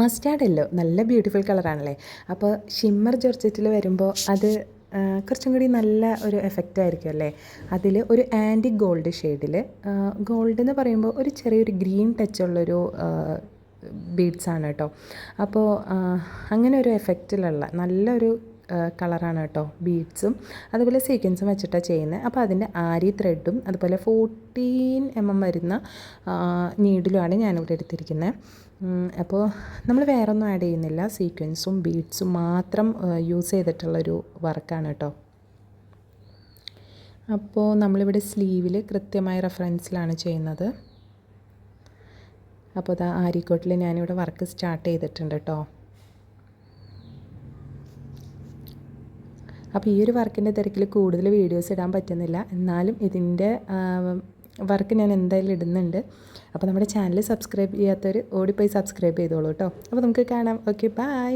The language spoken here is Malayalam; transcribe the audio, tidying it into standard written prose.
മസ്റ്റാർഡ് യെല്ലോ നല്ല ബ്യൂട്ടിഫുൾ കളറാണല്ലേ. അപ്പോൾ ഷിമ്മർ ജോർജറ്റിൽ വരുമ്പോൾ അത് കുറച്ചും കൂടി നല്ല ഒരു എഫക്റ്റ് ആയിരിക്കും അല്ലേ. അതിൽ ഒരു ആൻറ്റി ഗോൾഡ് ഷെയ്ഡിൽ, ഗോൾഡ് എന്ന് പറയുമ്പോൾ ഒരു ചെറിയൊരു ഗ്രീൻ ടച്ചുള്ളൊരു ബീഡ്സാണ് കേട്ടോ. അപ്പോൾ അങ്ങനെ ഒരു എഫക്റ്റിലുള്ള നല്ലൊരു കളറാണ് കേട്ടോ ബീഡ്സും അതുപോലെ സീക്വൻസും വെച്ചിട്ടാണ് ചെയ്യുന്നത്. അപ്പോൾ അതിൻ്റെ ആരി ത്രെഡും അതുപോലെ 14 mm വരുന്ന നീഡിലുമാണ് ഞാനിവിടെ എടുത്തിരിക്കുന്നത്. അപ്പോൾ നമ്മൾ വേറെ ഒന്നും ആഡ് ചെയ്യുന്നില്ല, സീക്വൻസും ബീഡ്സും മാത്രം യൂസ് ചെയ്തിട്ടുള്ളൊരു വർക്കാണ് കേട്ടോ. അപ്പോൾ നമ്മളിവിടെ സ്ലീവിൽ കൃത്യമായ റെഫറൻസിലാണ് ചെയ്യുന്നത്. അപ്പോൾ അത് ആരിക്കോട്ടിൽ ഞാനിവിടെ വർക്ക് സ്റ്റാർട്ട് ചെയ്തിട്ടുണ്ട് കേട്ടോ. അപ്പോൾ ഈ ഒരു വർക്കിൻ്റെ തിരക്കിൽ കൂടുതൽ വീഡിയോസ് ഇടാൻ പറ്റുന്നില്ല, എന്നാലും ഇതിൻ്റെ വർക്ക് ഞാൻ എന്തായാലും ഇടുന്നുണ്ട്. അപ്പോൾ നമ്മുടെ ചാനൽ സബ്സ്ക്രൈബ് ചെയ്യാത്തവർ ഓടിപ്പോയി സബ്സ്ക്രൈബ് ചെയ്തോളൂ കേട്ടോ. അപ്പോൾ നമുക്ക് കാണാം. Okay, by.